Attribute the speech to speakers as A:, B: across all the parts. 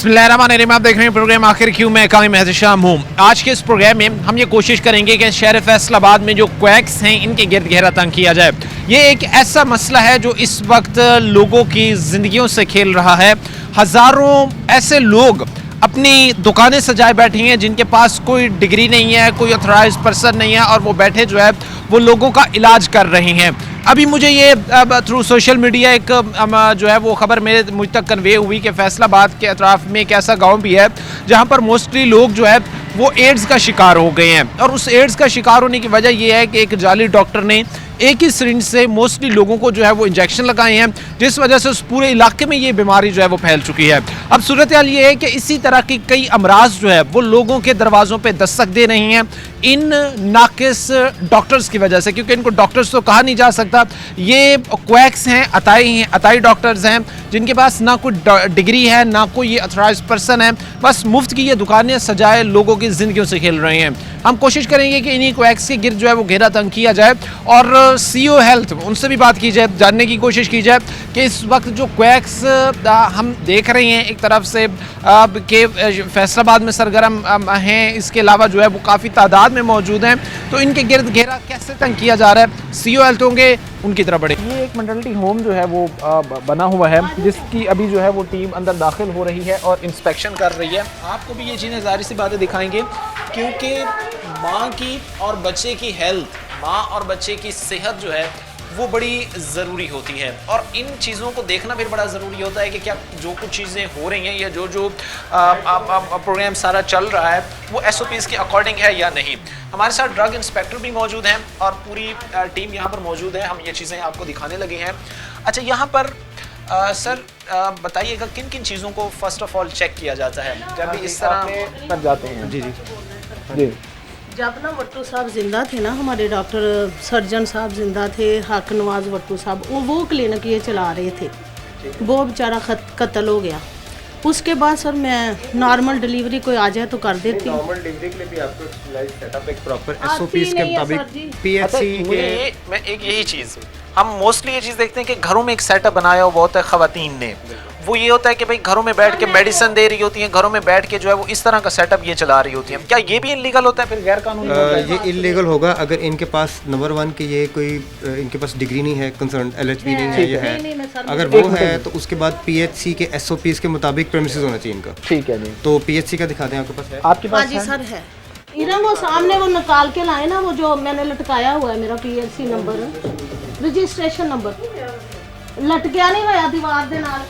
A: बिस्मिल्लाहिर्रहमानिर्रहीम। आप देख रहे हैं प्रोग्राम आखिर क्यों, मैं कामिल एहतशाम हूँ। आज के इस प्रोग्राम में हम ये कोशिश करेंगे कि शहर फैसलाबाद में जो क्वैक्स हैं इनके गिर्द गहरा तंग किया जाए। ये एक ऐसा मसला है जो इस वक्त लोगों की ज़िंदगियों से खेल रहा है। हज़ारों ऐसे लोग अपनी दुकानें सजाए बैठे हैं जिनके पास कोई डिग्री नहीं है, कोई ऑथराइज्ड पर्सन नहीं है, और वो बैठे जो है वो लोगों का इलाज कर रही हैं। अभी मुझे ये थ्रू सोशल मीडिया एक जो है वो खबर मुझ तक कन्वे हुई कि फैसलाबाद के अतराफ में एक ऐसा गांव भी है जहां पर मोस्टली लोग जो है वो एड्स का शिकार हो गए हैं। और उस एड्स का शिकार होने की वजह यह है कि एक जाली डॉक्टर ने एक ही सिरिंज से मोस्टली लोगों को जो है वो इंजेक्शन लगाए हैं, जिस वजह से उस पूरे इलाके में ये बीमारी जो है वो फैल चुकी है। अब सूरत हाल ये है कि इसी तरह की कई अमराज जो है वो लोगों के दरवाज़ों पे दस्तक दे रही हैं इन नाकिस डॉक्टर्स की वजह से, क्योंकि इनको डॉक्टर्स तो कहा नहीं जा सकता। ये क्वैक्स हैं, अताई डॉक्टर्स हैं जिनके पास ना कोई डिग्री है, ना कोई ये अथराइज्ड पर्सन है, बस मुफ्त की ये दुकानें सजाए लोगों की ज़िंदगियों से खेल रहे हैं। हम कोशिश करेंगे कि इन्हीं क्वैक्स के गिर्द जो है वो घेरा तंग किया जाए और सीओ हेल्थ उनसे भी बात की जाए, जानने की कोशिश की जाए कि इस वक्त जो क्वैक्स हम देख रहे हैं एक तरफ से के फैसलाबाद में सरगर्म हैं, इसके अलावा जो है वो काफ़ी तादाद में मौजूद हैं, तो इनके गिर्द घेरा कैसे तंग किया जा रहा है, सीओ हेल्थ होंगे उनकी तरफ बढ़े। ये एक मेंटलिटी होम जो है वो बना हुआ है जिसकी अभी जो है वो टीम अंदर दाखिल हो रही है और इंस्पेक्शन कर रही है। आपको भी ये चीज़ें ज़ाहिर सी बातें दिखाएंगे क्योंकि माँ की और बच्चे की हेल्थ, माँ और बच्चे की सेहत जो है वो बड़ी ज़रूरी होती है, और इन चीज़ों को देखना फिर बड़ा ज़रूरी होता है कि क्या जो कुछ चीज़ें हो रही हैं या जो प्रोग्राम सारा चल रहा है वो SOPs के अकॉर्डिंग है या नहीं। हमारे साथ ड्रग इंस्पेक्टर भी मौजूद हैं और पूरी टीम यहाँ पर मौजूद है। हम ये चीज़ें आपको दिखाने लगे हैं। अच्छा, यहाँ पर सर बताइएगा किन किन चीज़ों को फ़र्स्ट ऑफ ऑल चेक किया जाता है जब भी इस तरह कर जाते हैं? जी जी जी।
B: जब ना वट्टू साहब जिंदा थे ना, हमारे डॉक्टर सर्जन साहब जिंदा थे, हक नवाज वट्टू साहब, वो क्लिनिक ये चला रहे थे, वो बेचारा कत्ल हो गया। उसके बाद सर मैं नॉर्मल डिलीवरी कोई आ जाए तो कर देती हूँ।
C: नॉर्मल डिलीवरी के लिए भी आपको सेटअप एक प्रॉपर SOPs के मुताबिक PHC के
A: मैं एक यही चीज़ हम मोस्टली ये चीज़ देखते हैं कि घरों में एक सेटअप बनाया हुआ होता है ख़वातीन ने, वो ये होता है कि भाई घरों में बैठ के मेडिसिन दे रही होती हैं, घरों में बैठ के जो है वो इस तरह का सेटअप ये चला रही होती हैं। क्या ये भी इलीगल होता है, फिर गैर कानूनी होता है?
C: ये इलीगल होगा अगर इनके पास नंबर 1 कि ये कोई इनके पास डिग्री नहीं है, कंसर्न LHB नहीं है, ये है अगर वो है तो उसके बाद PHC के SOPs के मुताबिक प्रेमिसेस होना चाहिए इनका।
A: ठीक है जी।
C: तो PHC का दिखा दें आपके पास है?
A: आपके पास
B: जी सर है। इधर वो सामने वो निकाल के लाए ना, वो जो मैंने लटकाया हुआ है मेरा PHC नंबर, रजिस्ट्रेशन नंबर लटकिया नहीं हुआ दीवार दे नाल।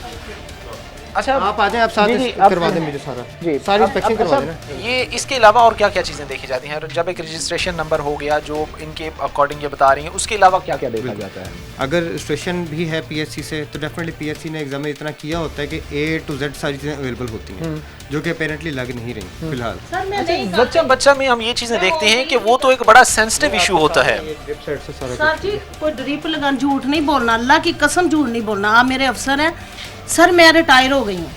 A: अच्छा,
C: आप आ जाएं, आप साथ करवा दें मुझे सारा जी, सारी इंस्पेक्शन करवा देना।
A: ये इसके अलावा और क्या क्या चीज़ें देखी जाती हैं जब एक रजिस्ट्रेशन नंबर हो गया जो इनके अकॉर्डिंग ये बता रही हैं, उसके अलावा क्या क्या देखा जाता है?
C: अगर रजिस्ट्रेशन भी है PHC से तो डेफिनेटली PHC ने एग्जाम में इतना किया होता है कि A to Z सारी चीज़ें अवेलेबल होती हैं, जो कि अपेरेंटली लग नहीं रही फिलहाल।
A: बच्चा में हम ये चीज़ें देखते हैं कि वो तो एक बड़ा सेंसिटिव इशू होता है।
B: सर जी कोई ड्रिप लगा, झूठ नहीं बोलना, अल्लाह की कसम झूठ नहीं बोलना। आप मेरे अफसर हैं सर, मैं रिटायर हो गई हूँ,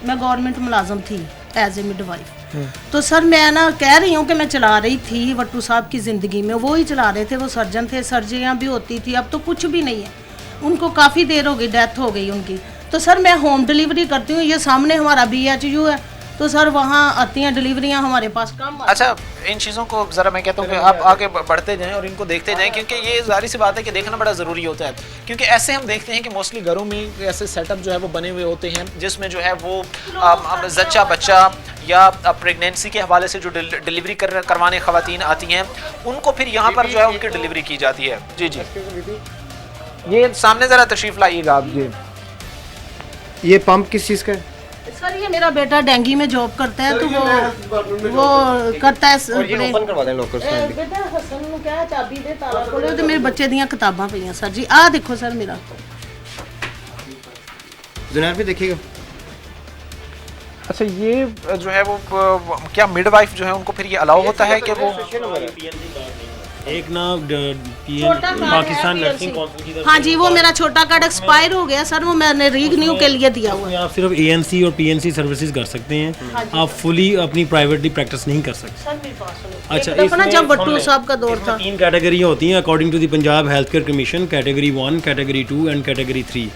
B: मैं गवर्नमेंट मुलाजम थी एज ए मिडवाइफ। तो सर मैं ना कह रही हूँ कि मैं चला रही थी वट्टू साहब की ज़िंदगी में, वो ही चला रहे थे, वो सर्जन थे, सर्जरियाँ भी होती थी, अब तो कुछ भी नहीं है, उनको काफ़ी देर हो गई, डेथ हो गई उनकी। तो सर मैं होम डिलीवरी करती हूँ, ये सामने हमारा BHU है, तो सर वहाँ आती हैं डिलीवरियाँ हमारे पास कम।
A: अच्छा, इन चीज़ों को ज़रा मैं कहता हूँ कि आप आगे बढ़ते जाएं और इनको देखते जाएं, क्योंकि ये जाहिर सी बात है कि देखना बड़ा ज़रूरी होता है, क्योंकि ऐसे हम देखते हैं कि मोस्टली घरों में ऐसे सेटअप जो है वो बने हुए होते हैं जिसमें जो है वो जच्चा बच्चा या प्रेगनेंसी के हवाले से जो डिलीवरी करवाने ख़वातीन आती हैं उनको फिर यहाँ पर जो है उनकी डिलीवरी की जाती है। जी जी, ये सामने ज़रा तशरीफ़ लाइएगा आप जी।
C: ये पंप किस चीज़ का है?
B: सर ये मेरा बेटा डेंगी में जॉब करता है, तो वो करता है।
C: ओपन करवा दें लॉकर से।
B: बेटा हसन नु क्या चाबी दे ताला खोले, तो मेरे बच्चे दियां किताबां पईयां सर जी, आ देखो सर मेरा।
C: जुनैर भी देखिएगा।
A: अच्छा, ये जो है वो क्या मिडवाइफ जो है उनको फिर ये अलाउ होता है कि वो
D: एक ना पाकिस्तान नर्सिंग काउंसिल की,
B: हाँ जी, वो मेरा छोटा कार्ड एक्सपायर हो गया सर, वो मैंने रीन्यू के लिए दिया हुआ है।
D: आप सिर्फ ANC और PNC सर्विसेज कर सकते हैं, आप फुली अपनी प्राइवेटली प्रैक्टिस नहीं कर सकते।
B: सर मेरे पास
D: अच्छा,
B: इसमें जब वट्टू साहब का दौर था
D: 3 कैटेगरी होती हैं according to the Punjab health care commission, category 1, category 2 and category 3।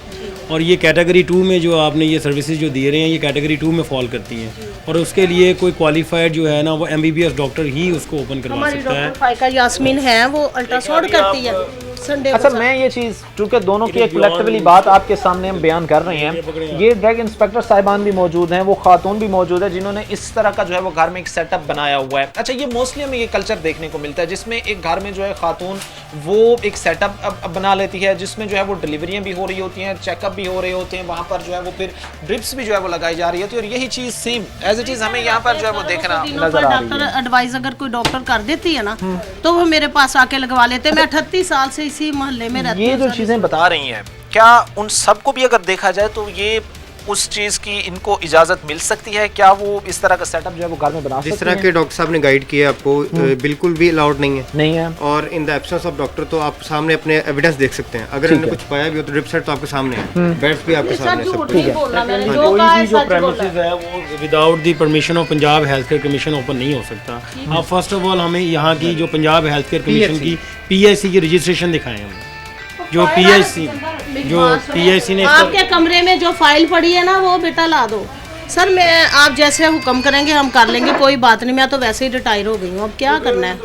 D: और ये कैटेगरी 2 में जो आपने ये सर्विसेज जो दे रहे हैं ये कैटेगरी 2 में फॉल करती हैं और उसके लिए कोई क्वालिफाइड जो है ना वो MBBS डॉक्टर ही उसको ओपन करवा
B: हमारी
D: सकता है।
B: डॉक्टर फाइका यास्मीन है, वो अल्ट्रासाउंड करती है संडे
A: अच्छा, मैं ये चीज़ चूँकि दोनों की एक कलेक्टिवली बात आपके सामने हम बयान कर रहे हैं, ये ड्रग इंस्पेक्टर साहिबान भी मौजूद हैं, वो खातून भी मौजूद है जिन्होंने इस तरह का जो है वो घर में एक सेटअप बनाया हुआ है। अच्छा, ये मोस्टली हमें ये कल्चर देखने को मिलता है जिसमें एक घर में जो है खातून वो एक सेटअप बना लेती है जिसमें जो है वो डिलीवरियाँ भी हो रही होती हैं, चेकअप भी हो रहे होते हैं, वहाँ पर जो है वो फिर ड्रिप्स भी जो है वो लगाई जा रही होती है और यही चीज़ सेम एज इट इज़ हमें यहाँ पर जो है वो देखना नजर आ रही
B: डॉक्टर
A: है।
B: एडवाइस अगर कोई डॉक्टर कर देती है ना तो वो मेरे पास आके लगवा लेते हैं। मैं 38 साल से इसी मोहल्ले में रहती हूँ।
A: ये जो चीज़ें बता रही हैं, क्या उन सबको भी अगर देखा जाए तो ये उस चीज़ की इनको इजाज़त मिल सकती है? क्या वो इस तरह का सेटअप जो है वो घर में बना सकती
C: जिस तरह
A: हैं?
C: के डॉक्टर साहब ने गाइड किया आपको बिल्कुल भी अलाउड नहीं है।
A: नहीं है।
C: और in the absence of doctor तो आप सामने अपने एविडेंस देख सकते हैं। अगर इन्होंने कुछ पाया भी हो तो ड्रिप सेट तो आपके सामने है, बेड्स भी आपके सामने है, सब
B: झूठ नहीं बोलना, मैंने जो
D: कोई
B: कहा है
D: भी जो
B: सच बोलना
D: प्रेमिसेस है वो without the permission of Punjab health care commission open नहीं हो सकता। आप फर्स्ट ऑफ ऑल हमें यहाँ की जो पंजाब हेल्थ केयर कमीशन की PIC की रजिस्ट्रेशन दिखाएं हमें, जो PIC ने
B: आपके कमरे में जो फाइल पड़ी है ना वो बेटा ला दो। सर मैं आप जैसे हुक्म करेंगे हम कर लेंगे, कोई बात नहीं, मैं तो वैसे ही रिटायर हो गई हूँ, अब क्या करना है।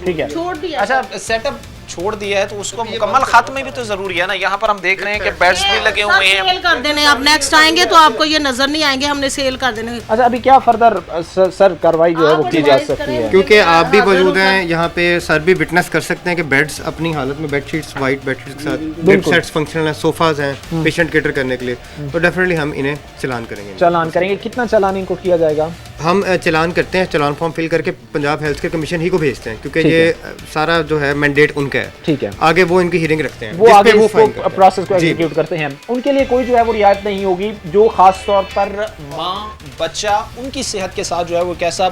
A: ठीक है,
B: छोड़ दिया।
A: अच्छा, सेटअप छोड़ दिया है तो उसको मुकम्मल खात्मे भी तो जरूरी है ना। यहाँ पर हम देख रहे हैं कि बेड्स भी लगे हुए हैं।
B: सेल कर देने, आप नेक्स्ट आएंगे तो आपको ये नजर नहीं आएंगे, हमने सेल कर देने।
A: अच्छा, अभी क्या फर्दर सर कार्रवाई जो है वो की जा सकती है?
C: क्योंकि आप भी मौजूद हैं यहाँ पे, सर भी विटनेस कर सकते हैं कि बेड्स अपनी हालत में बेडशीट्स वाइट बेडशीट्स के साथ ड्रिप सेट्स फंक्शनल हैं, सोफाज हैं पेशेंट केटर करने के लिए, तो डेफिनेटली हम इन्हें चलान करेंगे।
A: चालान करेंगे? कितना चालान इनको किया जाएगा?
C: हम चलान करते हैं, चलान फॉर्म फिल करके पंजाब हेल्थ केयर कमीशन ही को भेजते हैं क्योंकि ये सारा जो है मैंडेट उनका है।
A: ठीक है,
C: आगे वो इनकी हियरिंग रखते हैं,
A: वो आगे
C: वो
A: इसको प्रोसेस को एग्जीक्यूट करते हैं। उनके लिए कोई जो है वो रियायत नहीं होगी, जो खास तौर पर माँ बच्चा उनकी सेहत के साथ जो है वो कैसा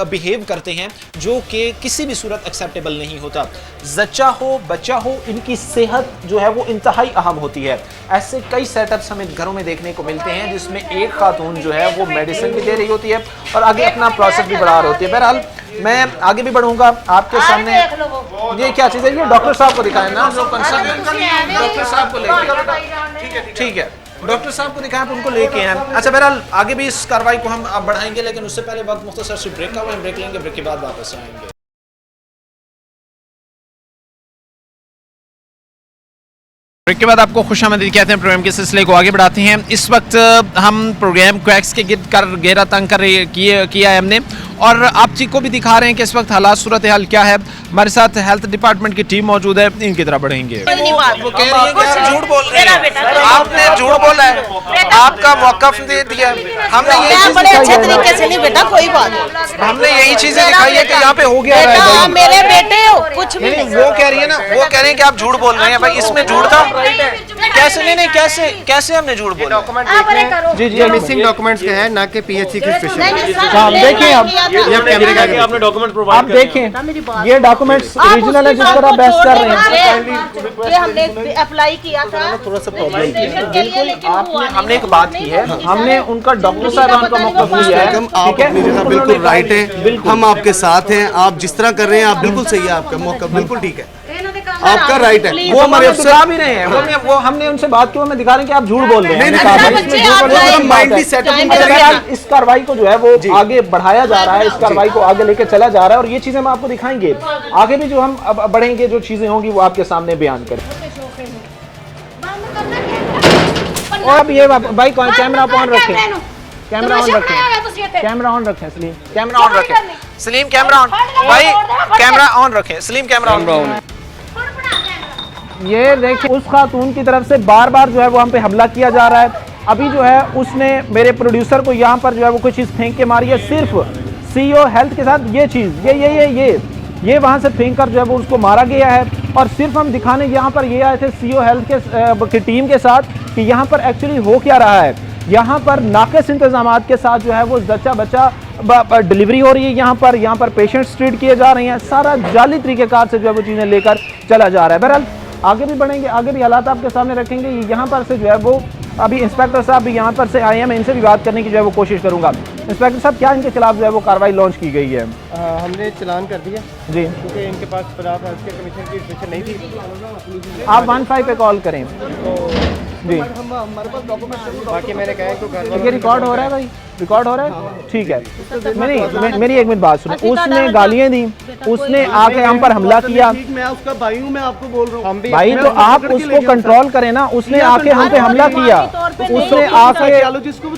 A: बिहेव करते हैं, जो कि किसी भी सूरत एक्सेप्टेबल नहीं होता। जच्चा हो बच्चा हो, इनकी सेहत जो है वो इंतहाई अहम होती है। ऐसे कई सेटअप्स हमें घरों में देखने को मिलते हैं जिसमें एक खातून जो है वो मेडिसिन भी दे रही होती है और आगे अपना प्रोसेस भी बढ़ा रही होती है। बहरहाल मैं आगे भी बढ़ूंगा आपके सामने। ये क्या चीज़ है? ये डॉक्टर साहब को दिखाएं ना, जो कंसर्न है डॉक्टर साहब को लेके। ठीक है, डॉक्टर साहब को दिखाएं, उनको लेके हैं। अच्छा, बहरहाल आगे भी इस कार्रवाई को हम बढ़ाएंगे, लेकिन उससे पहले वक्त मुख्तसर से ब्रेक का हुआ, हम ब्रेक लेंगे, ब्रेक के बाद वापस आएंगे। ब्रेक के बाद आपको खुशामदीद कहते हैं। प्रोग्राम के सिलसिले को आगे बढ़ाते हैं। इस वक्त हम प्रोग्राम क्वैक्स के गिर्द कर घेरा तंग कर किया है हमने, और आप जी को भी दिखा रहे हैं कि इस वक्त हालात सूरत हाल क्या है। हमारे साथ हेल्थ डिपार्टमेंट की टीम मौजूद है, इनकी तरफ बढ़ेंगे। वो कह रही है कि आप झूठ बोल रहे हैं, आपने झूठ बोला है, आपका मौकफ दे दिया। हमने यही
B: बड़े अच्छे तरीके से नहीं बेटा, कोई बात नहीं,
A: हमने यही चीजें दिखाई है कि यहाँ पे हो गया है
B: बेटा
A: भाई।
B: मेरे बेटे हो, कुछ भी
A: नहीं,
B: नहीं।
A: वो कह रही है ना, वो कह रहे हैं कि आप झूठ बोल रहे हैं। भाई इसमें झूठ था कैसे? नहीं, कैसे हमने झूठ बोला?
C: जी जी, मिसिंग डॉक्यूमेंट्स का है, ना कि PHC की स्पेशल।
A: देखिए अब
C: ये कैमरे का
D: आपने डॉक्यूमेंट
A: आप
D: प्रोवाइड
A: देखें, ये डॉक्यूमेंट्स ओरिजिनल है जिस पर आप बहस कर रहे हैं।
B: ये हमने अप्लाई किया था, थोड़ा सा प्रॉब्लम।
A: हमने एक बात की है, हमने उनका डॉक्टर साहब का मौक़िफ़ लिया है।
E: आप अपनी जगह बिल्कुल राइट है, हम आपके साथ हैं, आप जिस तरह कर रहे हैं आप बिल्कुल सही है, आपका मौका बिल्कुल ठीक है, आपका राइट है।
A: वो हमारे अफसर भी रहे हैं, वो हमने उनसे बात की, वो हमें दिखा रहे हैं कि आप झूठ बोल रहे हैं।
E: नहीं,
A: हमने कहा,
E: नहीं,
A: भाई,
B: बच्चे
A: इसमें
B: आप
A: झूठ बोलने
B: लाए,
A: की बात
E: माइंड
A: है।
E: भी सेटअप
A: अच्छा, बहरहाल इस कार्रवाई को जो है वो आगे बढ़ाया जा रहा है, इस कार्रवाई को आगे लेके चला जा रहा है, और ये चीजें हम आपको दिखाएंगे। आगे भी जो हम अब बढ़ेंगे, जो चीजें होंगी वो आपके सामने बयान करें। और अब ये भाई कैमरा ऑन रखें, कैमरा ऑन रखें, कैमरा ऑन रखें सलीम, कैमरा ऑन रखें सलीम, कैमरा ऑन भाई, कैमरा ऑन रखें सलीम, कैमरा ऑन। ये देखिए, उस खातून की तरफ से बार बार जो है वो हम पे हमला किया जा रहा है। अभी जो है उसने मेरे प्रोड्यूसर को यहाँ पर जो है वो कोई चीज़ फेंक के मारी है, सिर्फ CEO हेल्थ के साथ ये चीज़ ये वहाँ से फेंक कर जो है वो उसको मारा गया है। और सिर्फ हम दिखाने यहाँ पर ये आए थे CEO हेल्थ के टीम के साथ कि यहाँ पर एक्चुअली हो क्या रहा है। यहाँ पर नाक़िस इंतजामात के साथ जो है वो जच्चा बच्चा डिलीवरी हो रही है, यहाँ पर पेशेंट्स ट्रीट किए जा रहे हैं, सारा जाली तरीक़ेकार से जो है वो चीज़ें लेकर चला जा रहा है। बहरहाल आगे भी बढ़ेंगे, आगे भी हालात आपके सामने रखेंगे। यहाँ पर से जो है वो अभी इंस्पेक्टर साहब भी यहाँ पर से आए हैं, मैं इनसे भी बात करने की जो है वो कोशिश करूँगा। इंस्पेक्टर साहब, क्या इनके खिलाफ जो है वो कार्रवाई लॉन्च की गई है?
C: हमने चलान कर दिया जी, क्योंकि इनके पास पंजाब हेल्थ केयर कमीशन की स्पेशल नहीं थी।
A: आप 15 पे कॉल करें।
C: तो
F: जी
E: हमारे पास डॉक्यूमेंट
C: बाकी मैंने कहा है कि घर
F: ये रिकॉर्ड हो रहा है भाई, रिकॉर्ड हो रहा है, ठीक है। मेरी एक मिनट बात सुनो, उसने गालियाँ दी, उसने आके हम पर हमला किया।
E: ठीक, मैं उसका भाई हूँ, मैं आपको बोल रहा हूँ।
F: भाई तो आप उसको कंट्रोल करें ना, उसने आके हम पे हमला किया, उसने आके,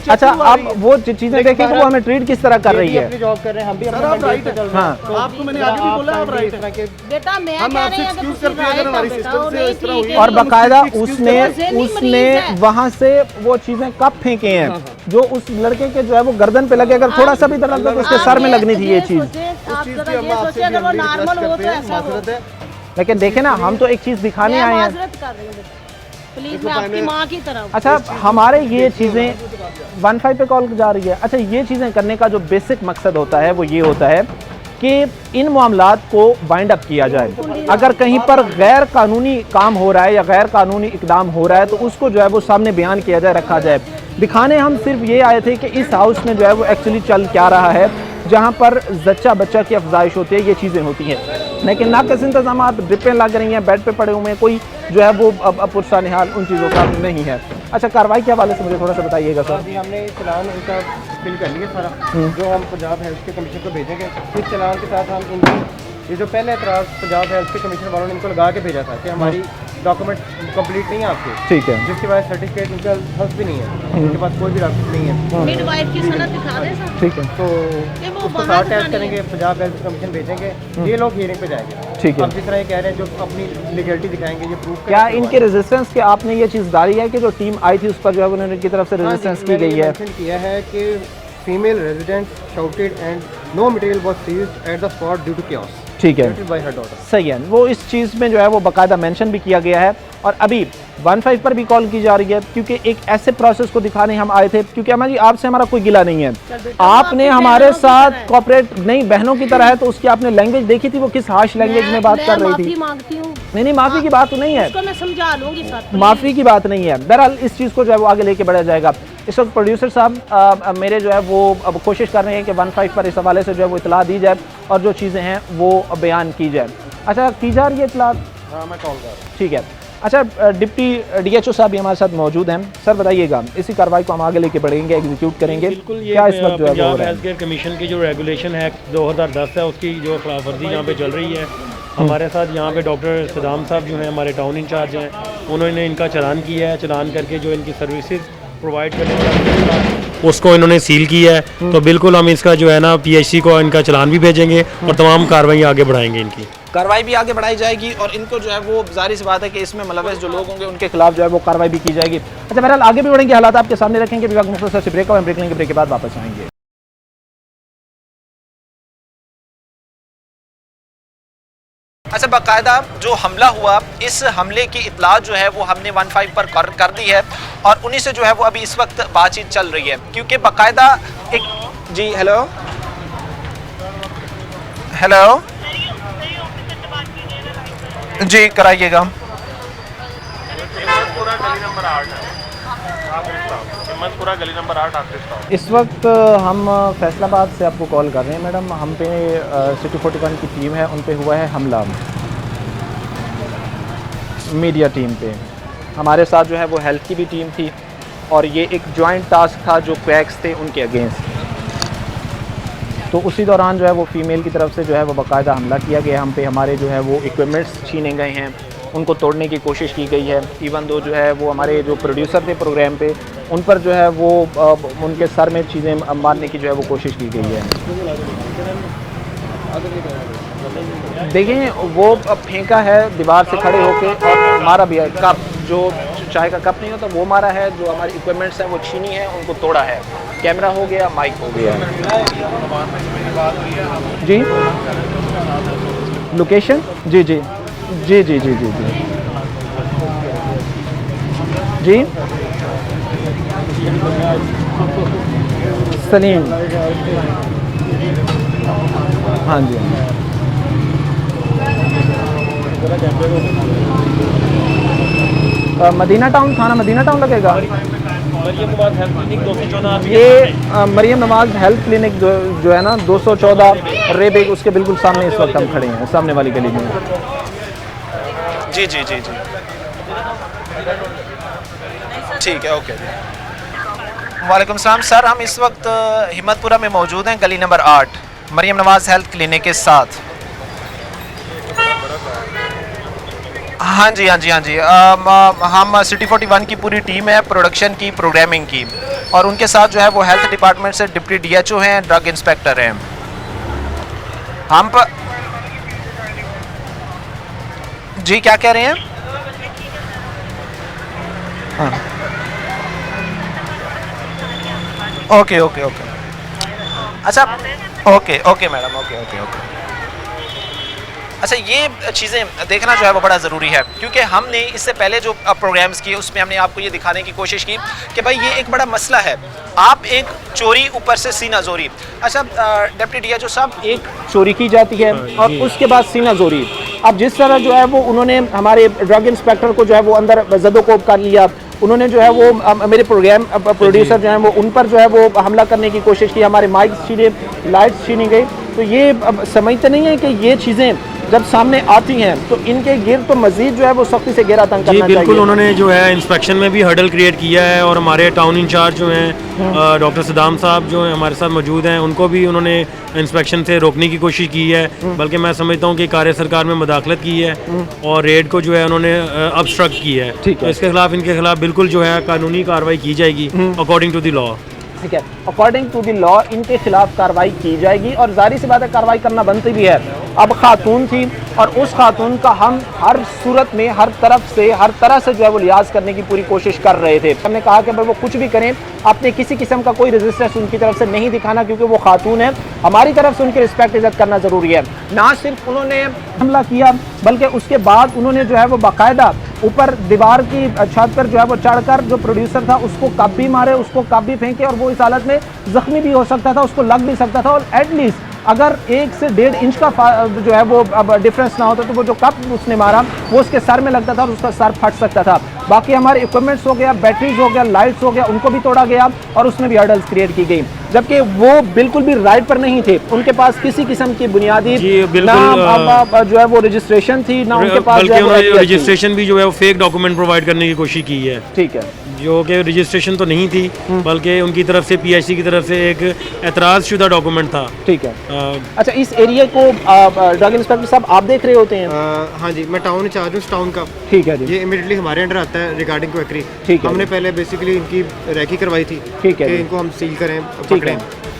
F: अच्छा अब वो चीजें देखें कि वो हमें ट्रीट किस तरह कर रही है।
C: जॉब कर रहे हैं हम भी
E: सर आप राइट है,
F: हाँ
E: आपको मैंने आगे भी बोला आप राइट है।
B: बेटा मैं
E: हम
B: कह
E: आपसे
B: रही हूं
E: एक्सक्यूज करते हैं अगर हमारी सिस्टम से इस तरह हुई है।
F: और बाकायदा
B: ज़हनी मरीज
F: उसने
B: है।
F: वहां से वो चीजें कब फेंके हैं जो उस लड़के के जो है वो गर्दन पे लगे, अगर थोड़ा सा भी दर्द तो उसके सर में लगनी थी ये चीज।
B: आप जरा ये सोचिए अगर वो नॉर्मल हो तो ऐसा हो।
F: लेकिन देखे ना, हम तो एक चीज दिखाने
B: मैं
F: आए हैं।
B: माजरत कर रही हूँ प्लीज, मैं आपकी माँ की तरह हूँ।
F: अच्छा हमारे ये चीज़ें 15 पे कॉल जा रही है। अच्छा ये चीज़ें करने का जो बेसिक मकसद होता है वो ये होता है कि इन मामलात को वाइंड अप किया जाए। अगर कहीं पर गैर कानूनी काम हो रहा है या गैर कानूनी इकदाम हो रहा है तो उसको जो है वो सामने बयान किया जाए, रखा जाए। दिखाने हम सिर्फ ये आए थे कि इस हाउस में जो है वो एक्चुअली चल क्या रहा है, जहाँ पर जच्चा बच्चा की अफजाइश होती है, ये चीज़ें होती हैं। लेकिन नाक़िस इंतजाम, ड्रिपें लग रही हैं, बेड पे पड़े हुए हैं, कोई जो है वो अब पुरसा निहाल उन चीज़ों का नहीं है। अच्छा कार्रवाई के हवाले से मुझे थोड़ा सा बताइएगा सर।
C: जी हमने चलान इनका फिल कर लिया सारा, जो हम पंजाब हेल्थ के कमीशन को भेजेंगे। इस चलान के साथ हम इनकी ये जो पहले एतराज़ पंजाब हेल्थ के कमीशन वालों ने इनको लगा के भेजा था कि हमारी डॉक्यूमेंट कंप्लीट नहीं है आपके,
F: ठीक है,
C: जिसके बाद सर्टिफिकेट उनका हल्फ भी नहीं है, उनके पास कोई भी डॉक्यूमेंट नहीं है,
B: मिडवाइफ की सनद दिखा दे सर।
F: ठीक है,
C: तो
B: ये वो
C: उसको
B: बाहर
C: साथ टेस्ट
B: जानी
C: करेंगे, पंजाब हेल्थ कमीशन भेजेंगे, ये लोग हियरिंग पे जाएंगे।
F: ठीक है।
C: अब जिस तरह ये कह रहे हैं जो अपनी लीगलिटी दिखाएंगे, ये प्रूफ
F: क्या इनके रेजिस्टेंस के आपने ये चीज़ डाली है कि जो टीम आई थी उस पर जो है उन्होंने की तरफ से रेजिस्टेंस की गई है?
C: किया है कि female resident shouted and no material was seized at the spot due to chaos
F: ठीक है,
C: बाय हर डॉटर।
F: सही है। वो इस चीज़ में जो है वो बाकायदा मेंशन भी किया गया है। और अभी 15 पर भी कॉल की जा रही है क्योंकि एक ऐसे प्रोसेस को दिखाने हम आए थे, क्योंकि अम्मा जी आपसे हमारा कोई गिला नहीं है, आपने हमारे साथ कॉपरेट नहीं, बहनों की तरह है, तो उसकी आपने लैंग्वेज देखी थी, वो किस हार्श लैंग्वेज में बात कर रही थी।
B: मांगती हूँ,
F: नहीं माफ़ी की बात तो नहीं है,
B: उसको मैं समझा लूंगी सर,
F: माफ़ी की बात नहीं है। बहरहाल इस चीज़ को जो है वो आगे लेके बढ़ाया जाएगा। इस वक्त प्रोड्यूसर साहब मेरे जो है वो अब कोशिश कर रहे हैं कि 15 पर इस हवाले से जो है वो इतला दी जाए और जो चीज़ें हैं वो बयान की जाए। अच्छा की जा रही है इतला?
C: हाँ मैं कॉल कर रहा हूँ।
F: ठीक है। अच्छा डिप्टी DHO साहब भी हमारे साथ मौजूद हैं। सर बताइएगा, इसी कार्रवाई को हम आगे लेके बढ़ेंगे, एग्जीक्यूट करेंगे।
D: बिल्कुल, ये
F: क्या इस वक्त जो है वो हो
D: पंजाब
F: रहा है?
D: हेल्थ केयर कमीशन की जो रेगुलेशन है 2010 है, उसकी जो खिलाफ वर्जी यहाँ पे चल रही है। हमारे साथ यहाँ पे डॉक्टर सदाम साहब जो हैं हमारे टाउन इंचार्ज हैं, उन्होंने इनका चालान किया है। चालान करके जो इनकी सर्विसेज प्रोवाइड करने वाला उसको इन्होंने सील किया है। तो बिल्कुल हम इसका जो है ना PHC को इनका चालान भी भेजेंगे और तमाम कार्रवाई आगे बढ़ाएंगे। इनकी
A: कार्रवाई भी आगे बढ़ाई जाएगी और इनको जो है वो जाहिर सी बात है कि इसमें मुलव्वस जो लोग होंगे उनके
F: खिलाफ जो है वो कार्रवाई भी की जाएगी। अच्छा बहरहाल आगे भी बढ़ेंगे, हालात आपके सामने रखेंगे। विभाग मुख्तसर से ब्रेक लेंगे, ब्रेक के बाद वापस आएंगे।
A: अच्छा बाकायदा जो हमला हुआ, इस हमले की इतला जो है वो हमने 15 पर कर दी है और उन्हीं से जो है वो अभी इस वक्त बातचीत चल रही है, क्योंकि बाकायदा एक जी हेलो हेलो जी कराइएगा।
F: इस वक्त हम फैसलाबाद से आपको कॉल कर रहे हैं मैडम। हम पे सिटी 41 की टीम है, उन पे हुआ है हमला, मीडिया टीम पे। हमारे साथ जो है वो हेल्थ की भी टीम थी और ये एक जॉइंट टास्क था जो क्वैक्स थे उनके अगेंस्ट। तो उसी दौरान जो है वो फ़ीमेल की तरफ से जो है वो बाकायदा हमला किया गया। हम पे हमारे जो है वो इक्विपमेंट्स छीने गए हैं, उनको तोड़ने की कोशिश की गई है। इवन दो जो है वो हमारे जो प्रोड्यूसर थे प्रोग्राम पे, उन पर जो है वो उनके सर में चीज़ें मारने की जो है वो कोशिश की गई है। देखें वो फेंका है दीवार से खड़े होके और मारा भी है। कप जो चाय का कप नहीं होता वो मारा है, जो हमारे इक्विपमेंट्स हैं वो छीनी है, उनको तोड़ा है। कैमरा हो गया, माइक हो गया। जी लोकेशन जी जी जी जी जी जी जी जी सलीम, हाँ जी मदीना टाउन, थाना मदीना टाउन लगेगा। ये मरियम नवाज हेल्थ क्लिनिक जो है ना 214 रेबेग, उसके बिल्कुल सामने इस वक्त हम खड़े हैं, सामने वाली गली में।
A: जी जी जी जी ठीक है, ओके। वालेकुम सलाम सर, हम इस वक्त हिम्मतपुरा में मौजूद हैं, गली नंबर 8, मरियम नवाज़ हेल्थ क्लिनिक के साथ। हाँ जी, हाँ जी, हाँ जी। हम सिटी 41 की पूरी टीम है, प्रोडक्शन की, प्रोग्रामिंग की, और उनके साथ जो है वो हेल्थ डिपार्टमेंट से डिप्टी DHO हैं, ड्रग इंस्पेक्टर हैं। हम जी क्या कह रहे हैं? हाँ, ओके ओके ओके, अच्छा, okay okay madam, okay okay okay. अच्छा, ये चीज़ें देखना जो है वो बड़ा ज़रूरी है, क्योंकि हमने इससे पहले जो प्रोग्राम्स किए उसमें हमने आपको ये दिखाने की कोशिश की कि भाई ये एक बड़ा मसला है, आप एक चोरी ऊपर से सीना जोरी। अच्छा डिप्टी DHO साहब,
F: एक चोरी की जाती है और उसके बाद सीना जोरी। अब जिस तरह जो है वो उन्होंने हमारे ड्रग इंस्पेक्टर को जो है वो अंदर जदोकोब कर लिया, उन्होंने जो है वो मेरे प्रोग्राम प्रोड्यूसर जो है वो उन पर जो है वो हमला करने की कोशिश की, हमारे माइक्स छीने, लाइट्स छीनी गई। तो ये समझते नहीं है कि ये चीज़ें जब सामने आती हैं तो इनके गिर तो मजीद जो है वो सख्ती से घेरा तंग करना चाहिए।
D: बिल्कुल, उन्होंने जो है इंस्पेक्शन में भी हर्डल क्रिएट किया है, और हमारे टाउन इंचार्ज जो हैं डॉक्टर सदाम साहब जो हैं हमारे साथ मौजूद हैं, उनको भी उन्होंने इंस्पेक्शन से रोकने की कोशिश की है, बल्कि मैं समझता हूँ कि कार्य सरकार में मदाखलत की है और रेड को जो है उन्होंने ऑब्स्ट्रक्ट किया है। तो इसके खिलाफ, इनके खिलाफ बिल्कुल जो है कानूनी कार्रवाई की जाएगी अकॉर्डिंग टू द लॉ।
F: ठीक है, अकॉर्डिंग टू द लॉ इनके खिलाफ कार्रवाई की जाएगी, और जाहिर सी बात है कार्रवाई करना बनती भी है। अब खातून थी और उस खातून का हम हर सूरत में हर तरह से जो है वो लिहाज करने की पूरी कोशिश कर रहे थे। हमने कहा कि भाई वो कुछ भी करें, आपने किसी किस्म का कोई रेजिस्टेंस उनकी तरफ से नहीं दिखाना, क्योंकि वो खातून है, हमारी तरफ से उनकी रिस्पेक्ट इज्जत करना ज़रूरी है। ना सिर्फ उन्होंने हमला किया, बल्कि उसके बाद उन्होंने जो है वो बाकायदा ऊपर दीवार की छत पर जो है वो चढ़कर जो प्रोड्यूसर था उसको कप भी मारे, उसको कप भी फेंके, और वो इस हालत में जख्मी भी हो सकता था, उसको लग भी सकता था, और एटलीस्ट अगर 1 से 1.5 इंच का जो है वो अब डिफरेंस ना होता तो वो जो कप उसने मारा वो उसके सर में लगता था और उसका सर फट सकता था। बाकी हमारे इक्विपमेंट्स हो गया, बैटरीज हो गया, लाइट्स हो गया, उनको भी तोड़ा गया और उसमें भी हर्डल्स क्रिएट की गई, जबकि वो बिल्कुल भी राइट पर नहीं थे। उनके पास किसी किस्म की बुनियादी ना जो है वो रजिस्ट्रेशन थी, ना उनके पास
D: रजिस्ट्रेशन भी जो है वो फेक डॉक्यूमेंट प्रोवाइड करने की कोशिश की है।
F: ठीक है,
D: जो कि रजिस्ट्रेशन तो नहीं थी, बल्कि उनकी तरफ से PIC की तरफ से एक एतराज़ शुदा डॉक्यूमेंट था।
F: ठीक है। अच्छा, इस एरिया को ड्रग इंस्पेक्टर साहब आप देख रहे होते हैं?
C: हाँ जी, मैं टाउन इंचार्ज हूँ टाउन का।
F: ठीक है जी।
C: ये इमीडिएटली हमारे अंडर आता है रिगार्डिंग क्वेकरी।
F: ठीक है।
C: हमने पहले बेसिकली इनकी रैकी करवाई थी।
F: ठीक है।
C: कि इनको हम सील करें, पकड़ें।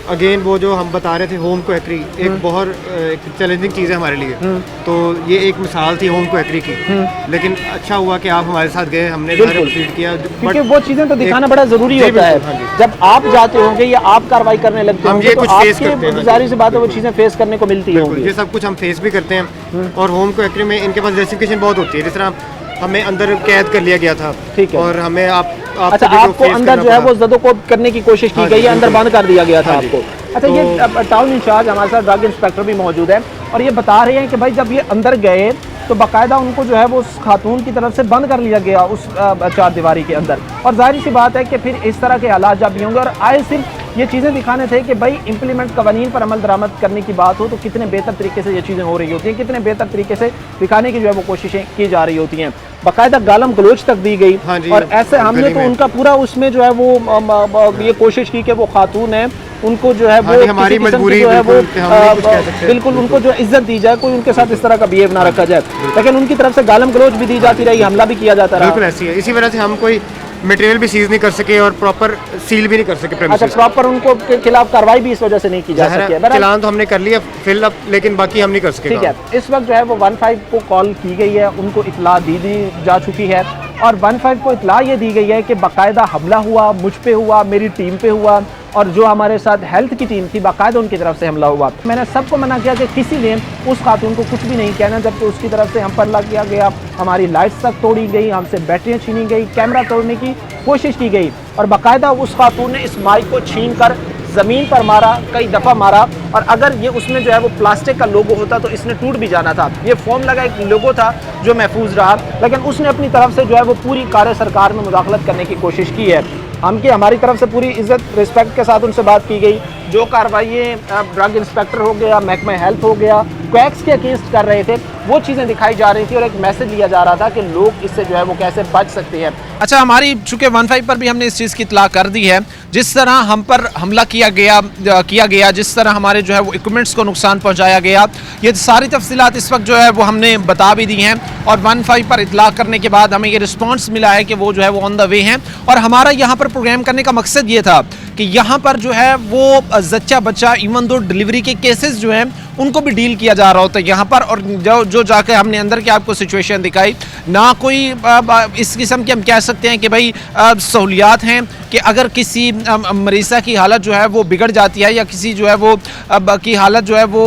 C: अगेन वो जो हम बता रहे थे होम क्वेकरी एक बहुत एक चैलेंजिंग चीज़ है हमारे लिए, तो ये एक मिसाल थी होम क्वेकरी की। लेकिन अच्छा हुआ कि आप हमारे साथ गए, हमने कंप्लीट किया,
F: क्योंकि वो चीज़ें तो दिखाना बड़ा ज़रूरी होता है। जब आप जाते होंगे या आप कार्रवाई करने लगते होंगे तो आपके जाहिर सी बात है वो चीज़ें फेस करने को मिलती होंगी।
C: ये सब कुछ हम फेस भी करते हैं, और होम क्वेकरी में इनके पास जस्टिफिकेशन बहुत होती है। जिस तरह हमें अंदर कैद कर लिया गया था,
F: ठीक है,
C: और हमें
F: अच्छा आपको अंदर जो है वो जदोकोब करने की कोशिश की गई है, अंदर बंद कर दिया गया था आपको। अच्छा, ये टाउन इंचार्ज हमारे साथ ड्रग इंस्पेक्टर भी मौजूद है, और ये बता रहे हैं कि भाई जब ये अंदर गए तो बाकायदा उनको जो है वो उस खातून की तरफ से बंद कर लिया गया उस चारदीवारी के अंदर, और जाहिर सी बात है कि फिर इस तरह के हालात जब भी होंगे, और आए सिर्फ ये चीज़ें दिखाने थे कि भाई इम्प्लीमेंट कवानीन पर अमल दरामद करने की बात हो तो कितने बेहतर तरीके से ये चीज़ें हो रही होती हैं, कितने बेहतर तरीके से दिखाने की जो है वो कोशिशें की जा रही होती हैं। बाकायदा गालम गलोच तक दी गई, और ऐसे हमने तो उनका पूरा उसमें जो है वो ये कोशिश की कि वो खातून है, उनको जो है वो
C: हमारी मजबूरी
F: जो है वो बिल्कुल उनको जो इज्जत दी जाए, कोई उनके साथ इस तरह का बिहेव ना रखा जाए, लेकिन उनकी तरफ से गालम गलोच भी दी जाती रही, हमला भी किया जाता रहा।
C: बिल्कुल ऐसी है, इसी वजह से हम कोई मटेरियल भी सीज नहीं कर सके और प्रॉपर सील भी नहीं कर सके प्रेमिसेस।
F: अच्छा, प्रॉपर उनको के खिलाफ कार्रवाई भी इस वजह से नहीं की जा सकी है।
C: चालान तो हमने कर लिया फिल अप, लेकिन बाकी हम नहीं कर सके।
F: ठीक है, इस वक्त जो है वो 15 को कॉल की गई है, उनको इतला दी जा चुकी है, और 15 को इतला ये दी गई है कि बाकायदा हमला हुआ, मुझ पे हुआ, मेरी टीम पे हुआ, और जो हमारे साथ हेल्थ की टीम थी बाकायदा उनकी तरफ से हमला हुआ। मैंने सबको मना किया कि किसी ने उस खातून को कुछ भी नहीं कहना, जबकि उसकी तरफ से हम पर हमला किया गया, हमारी लाइट्स तक तोड़ी गई, हमसे बैटरियाँ छीनी गई, कैमरा तोड़ने की कोशिश की गई, और बाकायदा उस खातून ने इस माइक को छीन कर ज़मीन पर मारा, कई दफ़ा मारा, और अगर ये उसमें जो है वो प्लास्टिक का लोगो होता तो इसने टूट भी जाना था। ये फोम लगा एक लोगो था जो महफूज रहा, लेकिन उसने अपनी तरफ से जो है वो पूरी कार्य सरकार में मुदाखलत करने की कोशिश की है। हमारी तरफ से पूरी इज्जत रिस्पेक्ट के साथ उनसे बात की गई। जो कार्रवाई ड्रग इंस्पेक्टर हो गया, महकमा हेल्थ हो गया, क्वैक्स के अगेंस्ट कर रहे थे, वो चीज़ें दिखाई जा रही थी और एक मैसेज लिया जा रहा था कि लोग इससे जो है वो कैसे बच सकते हैं।
A: अच्छा, हमारी चूंकि 15 पर भी हमने इस चीज़ की इतला कर दी है, जिस तरह हम पर हमला किया गया, जिस तरह हमारे जो है वो इक्विपमेंट्स को नुकसान पहुंचाया गया, ये सारी तफसीलात इस वक्त जो है वो हमने बता भी दी हैं और 15 पर इतला करने के बाद हमें ये रिस्पांस मिला है कि वो जो है वो ऑन द वे हैं। और हमारा यहाँ पर प्रोग्राम करने का मकसद ये था कि यहाँ पर जो है वो जच्चा बच्चा इवन दो डिलीवरी के केसेस जो हैं उनको भी डील किया जा रहा होता है यहाँ पर। और जो जाके हमने अंदर की आपको सिचुएशन दिखाई, ना कोई इस किस्म की हम कह सकते हैं कि भाई सहूलियात हैं कि अगर किसी मरीज़ा की हालत जो है वो बिगड़ जाती है या किसी जो है वो की हालत जो है वो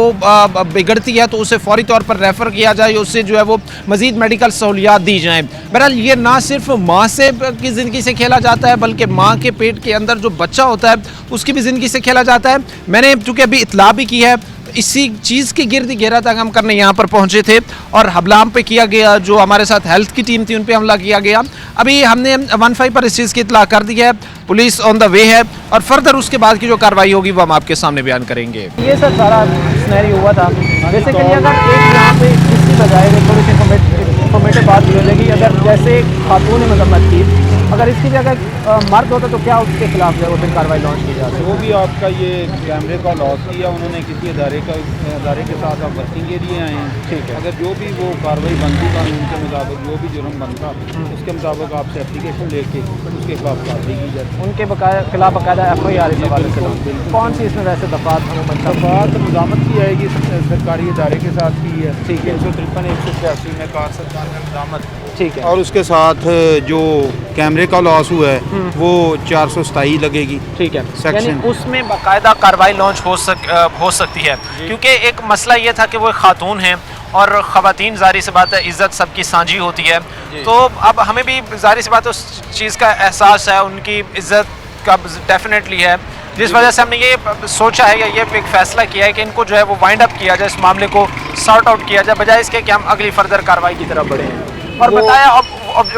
A: बिगड़ती है तो उसे फौरी तौर पर रेफ़र किया जाए, उससे जो है वो मज़ीद मेडिकल सहूलियात दी जाएँ। बहरहाल ये ना सिर्फ माँ से की ज़िंदगी से खेला जाता है बल्कि माँ के पेट के अंदर जो बच्चा होता है उसकी भी ज़िंदगी से खेला जाता है। मैंने चूँकि अभी इतला भी की है, इसी चीज़ की गिरद घेरा तक हम करने यहाँ पर पहुँचे थे और हमला पे किया गया, जो हमारे साथ हेल्थ की टीम थी उन पे हमला किया गया। अभी हमने 15 पर इस चीज़ की इतला कर दी है, पुलिस ऑन द वे है और फर्दर उसके बाद की जो कार्रवाई होगी वो हम आपके सामने बयान करेंगे।
F: ये सर सारा सिनेरियो हुआ था। बेसिकली अगर एक यहाँ पे इसकी बजाय थोड़ी सी इन्फॉर्मेटिव बात ये हो जाएगी, अगर जैसे खातून मजम्मत की अगर इसकी जगह मर्द होता तो क्या उसके खिलाफ जो है वो फिर कार्रवाई लॉन्च की जाती है?
G: वो भी आपका ये कैमरे का लॉस किया उन्होंने किसी अदारे के साथ आप वर्किंग के लिए आए हैं, ठीक है। अगर जो भी वो कार्रवाई बनती कानून के मुताबिक जो भी जुर्म बनता उसके मुताबिक आपसे एप्लीकेशन लेके उसके खिलाफ कार्रवाई की जाती है।
F: उनके खिलाफ बाकायदा FIR इस हवाले से कौन सी इसमें वैसे दफात
G: बात मज़ामत की जाएगी, सरकारी इदारे के साथ की है, ठीक है। 153 186 में कार सरकार में मज़ामत,
F: ठीक है।
G: और उसके साथ जो कैमरे का लॉस हुआ है वो 427 लगेगी,
F: ठीक है।
G: सेक्शन
A: यानी उसमें बाकायदा कार्रवाई लॉन्च हो सकती है, क्योंकि एक मसला ये था कि वो खातून हैं और ख़वातीन ज़ाहिर सी बात है इज़्ज़त सबकी सांझी होती है, तो अब हमें भी ज़ाहिर सी बात है उस चीज़ का एहसास है, उनकी इज़्ज़त का डेफिनेटली है, जिस वजह से हमने ये सोचा है या ये एक फ़ैसला किया है कि इनको जो है वो वाइंड अप किया जाए, इस मामले को सॉर्ट आउट किया जाए, बजाय इसके कि हम अगली फर्दर कार्रवाई की तरफ बढ़ें। और बताया अब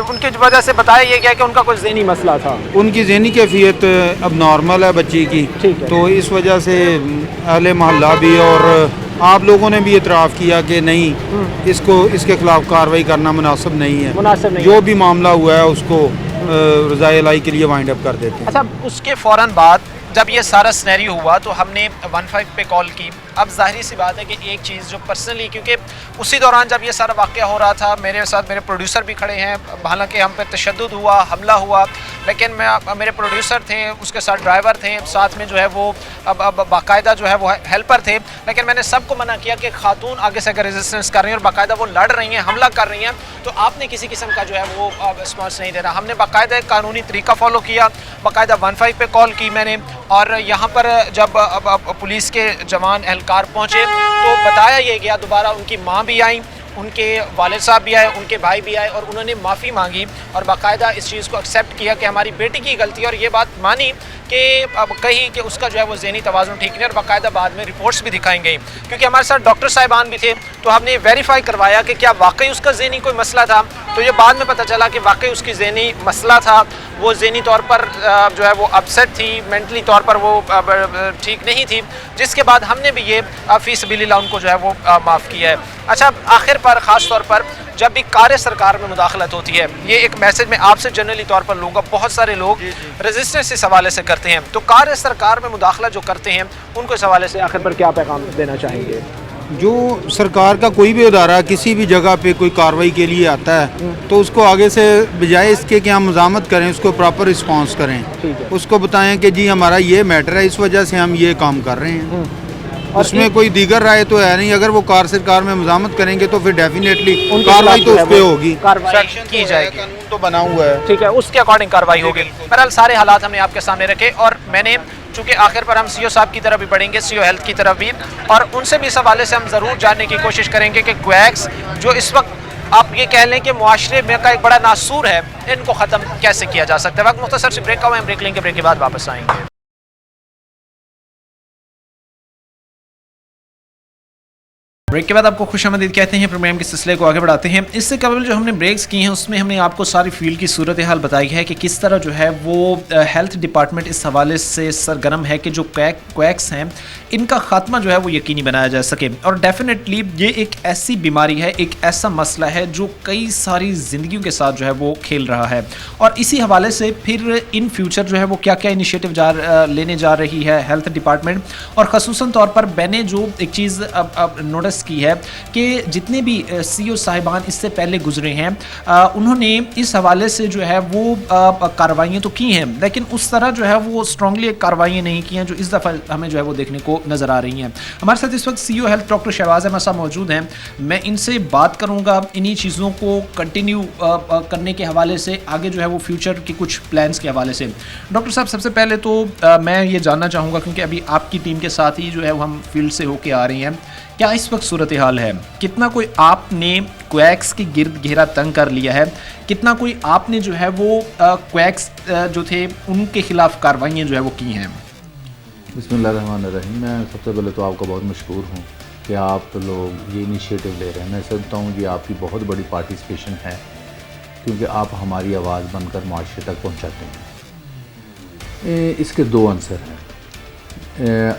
A: उनकी वजह से बताया ये गया कि उनका कोई ज़हनी मसला था,
G: उनकी ज़हनी कैफियत अब नॉर्मल है बच्ची की,
F: ठीक है।
G: तो इस वजह से अहले मोहल्ला भी और आप लोगों ने भी इतराफ़ किया कि नहीं इसके खिलाफ कार्रवाई करना मुनासिब नहीं है, जो भी मामला हुआ है उसको रज़ाए लाई के लिए वाइंड अप कर देते हैं।
A: अच्छा, उसके फ़ौरन बाद जब ये सारा सिनेरियो हुआ तो हमने 15 पे कॉल की। अब जाहिर सी बात है कि एक चीज़ जो पर्सनली, क्योंकि उसी दौरान जब ये सारा वाक़या हो रहा था मेरे साथ मेरे प्रोड्यूसर भी खड़े हैं, हालांकि हम पे तशद्दुद हुआ, हमला हुआ, लेकिन मेरे प्रोड्यूसर थे, उसके साथ ड्राइवर थे, साथ में जो है वो अब बाकायदा जो है वो हेल्पर थे, लेकिन मैंने सबको मना किया कि खातून आगे से अगर रेजिस्टेंस कर रही हैं और बाकायदा वो लड़ रही हैं, हमला कर रही हैं, तो आपने किसी किस्म का जो है वो रिस्पॉन्स नहीं देना। हमने बाकायदा एक कानूनी तरीका फॉलो किया, बाकायदा 15 पे कॉल की मैंने, और यहाँ पर जब पुलिस के जवान एहलकार पहुँचे तो बताया ये गया, दोबारा उनकी माँ भी आई, उनके वालिद साहब भी आए, उनके भाई भी आए और उन्होंने माफ़ी मांगी और बाकायदा इस चीज़ को एक्सेप्ट किया कि हमारी बेटी की गलती है, और ये बात मानी कि अब कही कि उसका जो है वो ज़हनी तवाज़ुन ठीक नहीं, और बाकायदा बाद में रिपोर्ट्स भी दिखाई गई, क्योंकि हमारे साथ डॉक्टर साहिबान भी थे, तो हमने वेरीफाई करवाया कि क्या वाकई उसका ज़हनी कोई मसला था, तो ये बाद में पता चला कि वाकई उसकी ज़हनी मसला था, वो ज़हनी तौर पर जो है वो अपसेट थी, मेंटली तौर पर वो ठीक नहीं थी, जिसके बाद हमने भी ये फ़ी सबीलिल्लाह उनको जो है वो माफ़ किया है। अच्छा, आखिर पर ख़ास तौर पर जब भी कार्य सरकार में मुदाखलत होती है, ये एक मैसेज मैं आपसे जनरली तौर पर लूँगा, बहुत सारे लोग रेजिस्टेंस इस हवाले से करते हैं, तो कार्य सरकार में मुदाखलत जो करते हैं उनको इस हवाले से
F: आखिर पर क्या पैगाम देना चाहेंगे?
G: जो सरकार का कोई भी इदारा किसी भी जगह पे कोई कार्रवाई के लिए आता है तो उसको आगे से बजाय इसके कि हम मज़ामत करें, उसको प्रॉपर रिस्पांस करें, उसको बताएं कि जी हमारा ये मैटर है, इस वजह से हम ये काम कर रहे हैं, उसमें कोई दीगर राय तो है नहीं। अगर वो कार सरकार में मज़ामत करेंगे तो फिर डेफिनेटली कार्रवाई तो उस पर होगी,
A: कार्रवाई की जाएगी,
G: कानून तो बना हुआ है,
A: ठीक है, उसके अकॉर्डिंग कार्रवाई होगी। बहरहाल सारे हालात हमने आपके सामने रखे, और मैंने चूँकि आखिर पर हम CO साहब की तरफ भी बढ़ेंगे, CO हेल्थ की तरफ भी, और उनसे भी इस हवाले से हम ज़रूर जानने की कोशिश करेंगे कि क्वैक्स जो इस वक्त आप ये कह लें कि मुआशरे में का एक बड़ा नासूर है, इनको ख़त्म कैसे किया जा सकता है। वक्त मुख्तसर से ब्रेक का हुआ, हम ब्रेक लेंगे, ब्रेक के बाद वापस आएंगे। ब्रेक के बाद आपको खुशामदीद कहते हैं। प्रोग्राम के सिलसिले को आगे बढ़ाते हैं। इससे कबल जो हमने ब्रेक्स किए हैं उसमें हमने आपको सारी फील्ड की सूरत हाल बताई है कि किस तरह जो है वो हेल्थ डिपार्टमेंट इस हवाले से सरगर्म है कि जो क्वैक्स हैं इनका खात्मा जो है वो यकीनी बनाया जा सके। और डेफिनेटली ये एक ऐसी बीमारी है, एक ऐसा मसला है जो कई सारी ज़िंदगियों के साथ जो है वो खेल रहा है। और इसी हवाले से फिर इन फ्यूचर जो है वो क्या क्या इनिशिएटिव लेने जा रही है हेल्थ डिपार्टमेंट। और ख़ुसूसन तौर पर मैंने जो एक चीज़ अब नोटिस की है कि जितने भी CEO साहिबान इससे पहले गुजरे हैं उन्होंने इस हवाले से जो है वो कार्रवाइयाँ तो की हैं, लेकिन उस तरह जो है वो स्ट्रांगली कार्रवाइयाँ नहीं की हैं जो इस दफ़ा हमें जो है वो देखने को नज़र आ रही हैं। हमारे साथ इस वक्त CEO health doctor Shahbaz Ahmad साहब मौजूद हैं। मैं इनसे बात करूँगा इन्हीं चीज़ों को कंटिन्यू करने के हवाले से, आगे जो है वो फ्यूचर के कुछ प्लान्स के हवाले से। डॉक्टर साहब, सबसे पहले तो मैं ये जानना चाहूँगा, क्योंकि अभी आपकी टीम के साथ ही जो है वो हम फील्ड से होके आ रही हैं, क्या इस वक्त सूरत हाल है? कितना कोई आपने क्वैक्स के गिर्द घेरा तंग कर लिया है? कितना कोई आपने जो है वो क्वैक्स जो थे उनके खिलाफ कार्रवाइयाँ जो है वो की हैं?
H: बिस्मिल्लाहिर्रहमानिर्रहीम। मैं सबसे पहले तो आपका बहुत मशकूर हूँ कि आप लोग ये इनिशिएटिव ले रहे हैं। मैं समझता हूँ कि आपकी बहुत बड़ी पार्टिसिपेशन है, क्योंकि आप हमारी आवाज़ बनकर माशरे तक पहुँचाते हैं। इसके दो आंसर हैं।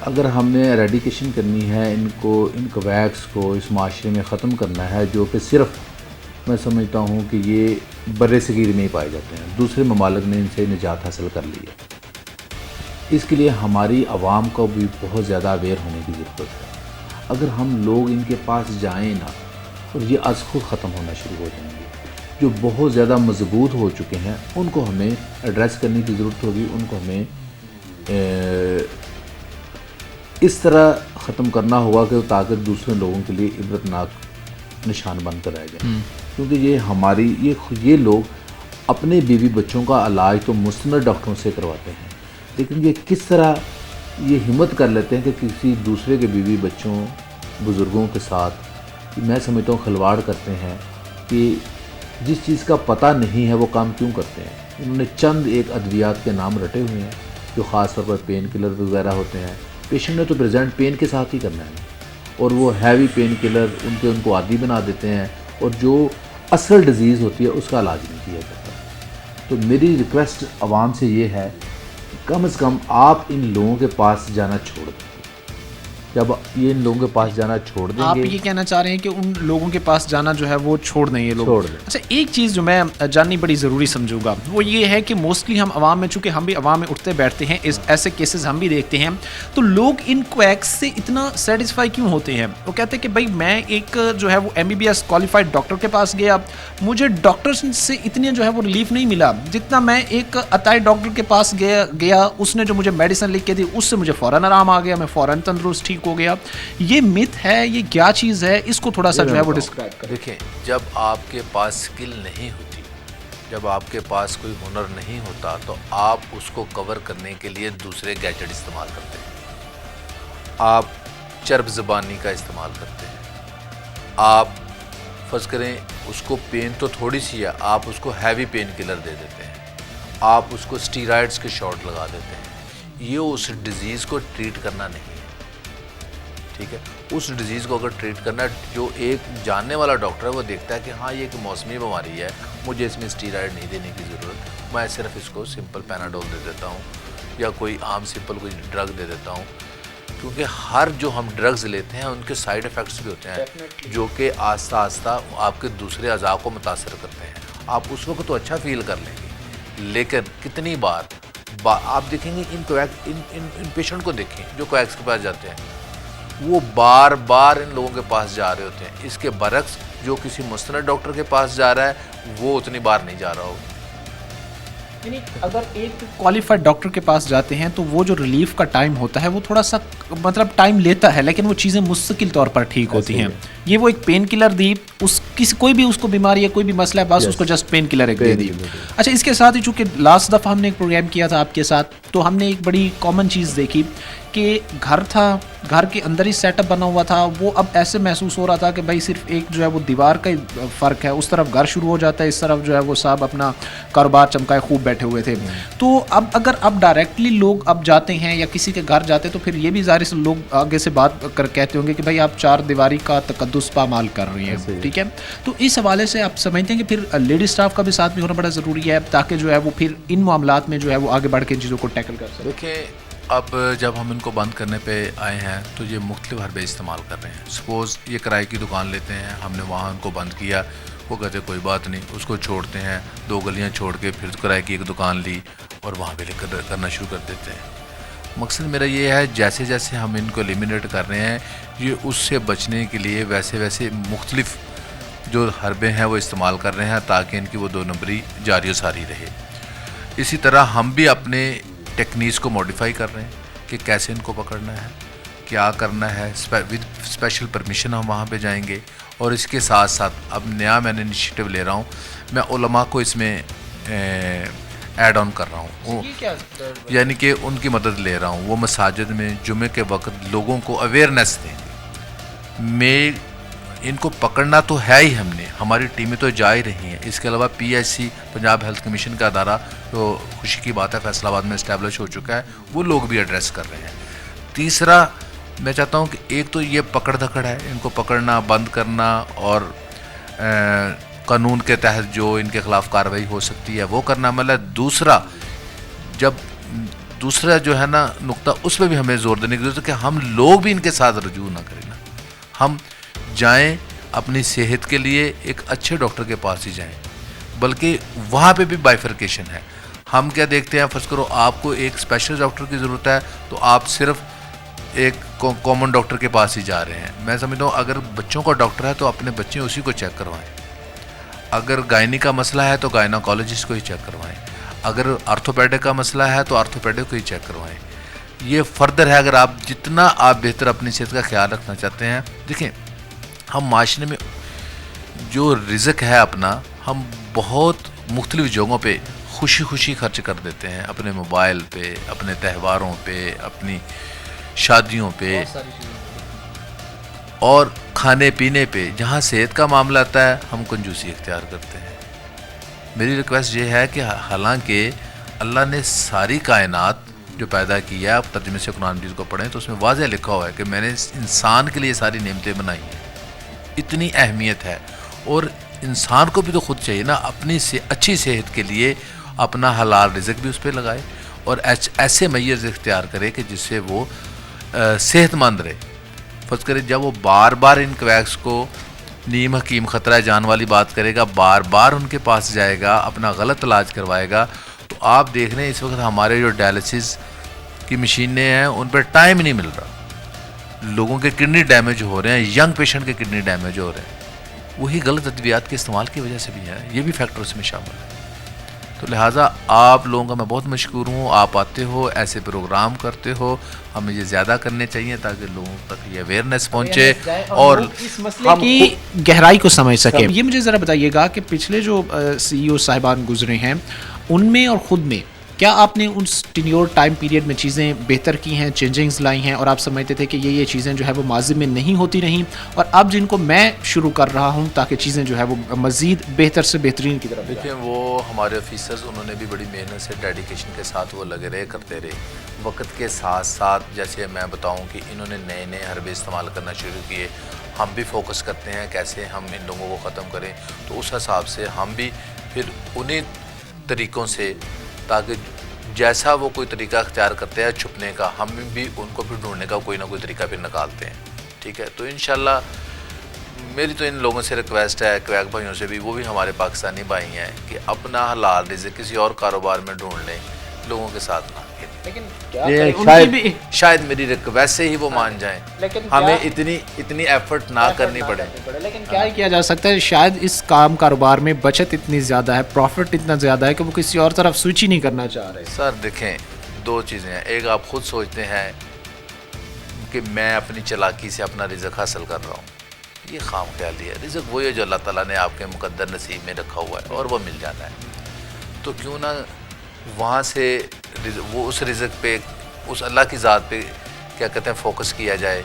H: अगर हमने एरेडिकेशन करनी है, इन क्वैक्स को इस माशरे में ख़त्म करना है, जो कि सिर्फ मैं समझता हूँ कि ये बर्रे सगीर में ही पाए जाते हैं, दूसरे ममालिक ने इनसे निजात हासिल कर ली है। इसके लिए हमारी आवाम को भी बहुत ज़्यादा अवेयर होने की ज़रूरत है। अगर हम लोग इनके पास जाएँ ना, और ये आज खुद ख़त्म होना शुरू हो जाएंगे। जो बहुत ज़्यादा मजबूत हो चुके हैं उनको हमें एड्रेस करने की ज़रूरत होगी, उनको हमें इस तरह ख़त्म करना होगा कि ताकि दूसरे लोगों के लिए इबरतनाक निशान बनकर रह जाए। क्योंकि ये लोग अपने बीवी बच्चों का इलाज तो मुस्तनद डॉक्टरों से करवाते हैं, लेकिन ये किस तरह ये हिम्मत कर लेते हैं कि किसी दूसरे के बीवी बच्चों बुज़ुर्गों के साथ, मैं समझता हूँ खिलवाड़ करते हैं कि जिस चीज़ का पता नहीं है वो काम क्यों करते हैं। उन्होंने चंद एक अद्वियात के नाम रटे हुए हैं जो ख़ास तौर पर पेन किलर वगैरह होते हैं। पेशेंट ने तो प्रेजेंट पेन के साथ ही करना है, और वो हैवी पेन किलर उनको आदी बना देते हैं, और जो असल डिज़ीज़ होती है उसका इलाज नहीं किया जाता। तो मेरी रिक्वेस्ट आवाम से ये है कि कम से कम आप इन लोगों के पास जाना छोड़ दें। जब ये इन लोगों के पास जाना छोड़ देंगे,
A: आप ये कहना चाह रहे हैं कि उन लोगों के पास जाना जो है वो छोड़ दें ये लोग?
H: छोड़ दें।
A: अच्छा, एक चीज़ जो मैं जाननी बड़ी ज़रूरी समझूंगा वो ये है कि मोस्टली हम आवाम में, चूँकि हम भी आवाम में उठते बैठते हैं, ऐसे केसेस हम भी देखते हैं, तो लोग इन क्वैक्स से इतना सेटिस्फाई क्यों होते हैं? वो कहते हैं कि भाई मैं एक जो है वो MBBS क्वालिफाइड डॉक्टर के पास गया, मुझे डॉक्टर से इतने जो है वो रिलीफ नहीं मिला जितना मैं एक अताई डॉक्टर के पास गया, उसने जो मुझे मेडिसिन लिख के दी उससे मुझे फ़ौरन आराम आ गया, मैं फ़ौरन तंदुरुस्त ठीक हो गया। ये मिथ है, ये क्या चीज़ है? इसको थोड़ा सा जो है वो डिस्क्राइब करें।
I: देखिए, जब आपके पास स्किल नहीं होती, जब आपके पास कोई हुनर नहीं होता, तो आप उसको कवर करने के लिए दूसरे गैजेट इस्तेमाल करते हैं। आप चर्ब ज़बानी का इस्तेमाल करते हैं। आप फर्ज करें उसको पेन तो थोड़ी सी है, आप उसको हैवी पेन किलर दे देते हैं, आप उसको स्टीरॉइड्स के शॉट लगा देते हैं। ये उस डिज़ीज़ को ट्रीट करना नहीं है, ठीक है। उस डिज़ीज़ को अगर ट्रीट करना, जो एक जानने वाला डॉक्टर है वो देखता है कि हाँ ये एक मौसमी बीमारी है, मुझे इसमें स्टीरॉइड नहीं देने की ज़रूरत, मैं सिर्फ इसको सिंपल पैनाडोल दे देता हूँ या कोई आम सिंपल कोई ड्रग दे देता हूँ। क्योंकि हर जो हम ड्रग्स लेते हैं उनके साइड इफ़ेक्ट्स भी होते हैं जो कि आस्ता आस्ता आपके दूसरे अज़ा को मुतासर करते हैं। आप उस वक्त तो अच्छा फील कर लेंगे, लेकिन कितनी बार आप देखेंगे इन पेशेंट को देखें जो क्वैक्स के पास जाते हैं, वो बार बार इन लोगों के पास जा रहे होते हैं। इसके बरक्स जो किसी मुस्तनद डॉक्टर के पास जा रहा है वो उतनी बार नहीं जा रहा होगा।
A: यानी अगर एक क्वालिफाइड डॉक्टर के पास जाते हैं तो वो जो रिलीफ का टाइम होता है वो थोड़ा सा मतलब टाइम लेता है, लेकिन वो चीज़ें मुस्तकिल तौर पर ठीक होती हैं। ये वो एक पेन किलर दी, कोई भी उसको बीमारी है, कोई भी मसला है, बस उसको जस्ट पेन किलर एक दे दी। अच्छा, इसके साथ ही चूँकि लास्ट दफ़ा हमने एक प्रोग्राम किया था आपके साथ, तो हमने एक बड़ी कॉमन चीज़ देखी कि घर था,
F: घर के अंदर ही सेटअप बना हुआ था, वो अब ऐसे महसूस हो रहा था कि भाई सिर्फ एक जो है वो दीवार का ही फ़र्क है, उस तरफ घर शुरू हो जाता है, इस तरफ जो है वो साहब अपना कारोबार चमकाए खूब बैठे हुए थे। तो अब अगर अब डायरेक्टली लोग अब जाते हैं या किसी के घर जाते हैं तो फिर ये भी ज़ाहिर से लोग आगे से बात कर कहते होंगे कि भाई आप चार दीवारी का तकद्दुस पामाल कर रही हैं, ठीक है। तो इस हवाले से आप समझते हैं कि फिर लेडी स्टाफ का भी साथ में होना बड़ा ज़रूरी है ताकि जो है वो फिर इन मामलात में जो है वो आगे बढ़ के चीज़ों को टैकल कर सके।
I: देखिए, अब जब हम इनको बंद करने पे आए हैं तो ये मुख्तलिफ हरबे इस्तेमाल कर रहे हैं। सपोज़ ये किराए की दुकान लेते हैं, हमने वहाँ उनको बंद किया, वो कहते कोई बात नहीं, उसको छोड़ते हैं, 2 गलियाँ छोड़ के फिर किराए की एक दुकान ली और वहाँ पे लेकर करना शुरू कर देते हैं। मकसद मेरा ये है जैसे जैसे हम इनको एलिमिनेट कर रहे हैं, ये उससे बचने के लिए वैसे वैसे मुख्तलिफ जो हरबे हैं वो इस्तेमाल कर रहे हैं ताकि इनकी वो 2 नंबरी जारी व सारी रहे। इसी तरह हम भी अपने टेक्निक्स को मॉडिफाई कर रहे हैं कि कैसे इनको पकड़ना है, क्या करना है, विद स्पेशल परमिशन हम वहाँ पे जाएंगे। और इसके साथ साथ अब नया मैंने इनिशिएटिव ले रहा हूँ, मैं उलमा को इसमें ऐड ऑन कर रहा हूँ, यानी कि उनकी मदद ले रहा हूँ। वो मसाजिद में जुमे के वक्त लोगों को अवेयरनेस देंगे। मैं इनको पकड़ना तो है ही, हमने हमारी टीमें तो जा ही रही हैं। इसके अलावा PHC पंजाब हेल्थ कमीशन का अदारा, तो खुशी की बात है फैसलाबाद में इस्टेब्लिश हो चुका है, वो लोग भी एड्रेस कर रहे हैं। तीसरा मैं चाहता हूँ कि एक तो ये पकड़ धकड़ है, इनको पकड़ना, बंद करना और कानून के तहत जो इनके ख़िलाफ़ कार्रवाई हो सकती है वो करना। मतलब दूसरा जो है ना नुक्ता, उस पर भी हमें ज़ोर देने की ज़रूरत है कि हम लोग भी इनके साथ रजू ना करें ना, हम जाएं अपनी सेहत के लिए एक अच्छे डॉक्टर के पास ही जाएं, बल्कि वहाँ पे भी बाइफर्केशन है। हम क्या देखते हैं, फर्ज करो आपको एक स्पेशल डॉक्टर की ज़रूरत है तो आप सिर्फ एक कॉमन डॉक्टर के पास ही जा रहे हैं। मैं समझता हूँ अगर बच्चों का डॉक्टर है तो अपने बच्चे उसी को चेक करवाएं, अगर गायनी का मसला है तो गायनाकोलॉजिस्ट को ही चेक करवाएं, अगर आर्थोपेडिक का मसला है तो आर्थोपेडिक को ही चेक करवाएं। ये फर्दर है, अगर आप जितना आप बेहतर अपनी सेहत का ख्याल रखना चाहते हैं। देखें, हम माशरे में जो रिज़्क है अपना, हम बहुत मुख्तलिफ जगहों पे खुशी खुशी खर्च कर देते हैं, अपने मोबाइल पे, अपने त्योहारों पे, अपनी शादियों पे और खाने पीने पे। जहाँ सेहत का मामला आता है हम कंजूसी इख्तियार करते हैं। मेरी रिक्वेस्ट ये है कि हालांकि अल्लाह ने सारी कायनात जो पैदा की है, आप तर्जुमे से कुरान मजीद को पढ़ें तो उसमें वाज़ह लिखा हुआ है कि मैंने इंसान के लिए सारी नेमतें बनाई हैं, इतनी अहमियत है। और इंसान को भी तो खुद चाहिए ना अपनी अच्छी सेहत के लिए अपना हलाल रिज़्क भी उस पर लगाए और ऐसे मैयर्स इख्तियार करे कि जिससे वो सेहतमंद रहे। फर्ज करें जब वो बार बार इन क्वैक्स को नीम हकीम ख़तरा जान वाली बात करेगा, बार बार उनके पास जाएगा, अपना गलत इलाज करवाएगा, तो आप देख रहे हैं इस वक्त हमारे जो डायलिसिस की मशीनें हैं उन पर टाइम नहीं मिल रहा, लोगों के किडनी डैमेज हो रहे हैं, यंग पेशेंट के किडनी डैमेज हो रहे हैं, वही गलत अद्वियात के इस्तेमाल की वजह से भी है। ये भी फैक्टर उसमें शामिल है। तो लिहाजा आप लोगों का मैं बहुत मशकूर हूँ, आप आते हो, ऐसे प्रोग्राम करते हो, हमें ये ज़्यादा करने चाहिए ताकि लोगों तक ये अवेयरनेस पहुँचे और
F: इस मसले की गहराई को समझ सके। ये मुझे ज़रा बताइएगा कि पिछले जो CEO साहिबान गुजरे हैं उनमें और ख़ुद में क्या आपने उस टेन्योर टाइम पीरियड में चीज़ें बेहतर की हैं, चेंजिंग्स लाई हैं और आप समझते थे कि ये चीज़ें जो है वो माजी में नहीं होती रहीं और अब जिनको मैं शुरू कर रहा हूँ ताकि चीज़ें जो है वो मज़ीद बेहतर से बेहतरीन की तरफ?
I: देखिए, वो हमारे ऑफिसर्स उन्होंने भी बड़ी मेहनत से डेडिकेशन के साथ वो लगे रहे, करते रहे। वक्त के साथ साथ जैसे मैं बताऊँ कि इन्होंने नए नए हरबे इस्तेमाल करना शुरू किए, हम भी फोकस करते हैं कैसे हम इन लोगों को ख़त्म करें, तो उस हिसाब से हम भी फिर उन्हीं तरीक़ों से, ताकि जैसा वो कोई तरीका अख्तियार करते हैं छुपने का, हम भी उनको फिर ढूंढने का कोई ना कोई तरीका फिर निकालते हैं। ठीक है, तो इंशाल्लाह मेरी तो इन लोगों से रिक्वेस्ट है, क्वैक भाइयों से भी, वो भी हमारे पाकिस्तानी भाई हैं, कि अपना हलाल रिज़्क किसी और कारोबार में ढूंढ लें, लोगों के साथ ना। लेकिन शायद मेरी रिक्वेस्ट से ही वो मान जाएं, हमें इतनी एफर्ट ना करनी पड़े।
F: लेकिन क्या किया जा सकता है, शायद इस कारोबार में बचत इतनी ज़्यादा है, प्रॉफिट इतना ज़्यादा है कि वो किसी और तरफ स्विच ही नहीं करना चाह रहे।
I: सर देखें, 2 चीज़ें हैं, एक आप खुद सोचते हैं कि मैं अपनी चालाकी से अपना रिज़्क हासिल कर रहा हूँ, ये खाम ख्याली है। रिज़्क वही है जो अल्लाह ताला ने आपके मुकद्दर नसीब में रखा हुआ है और वो मिल जाता है, तो क्यों ना वहाँ से वो उस रिज़्क पे, उस अल्लाह की ज़ात पे क्या कहते हैं फोकस किया जाए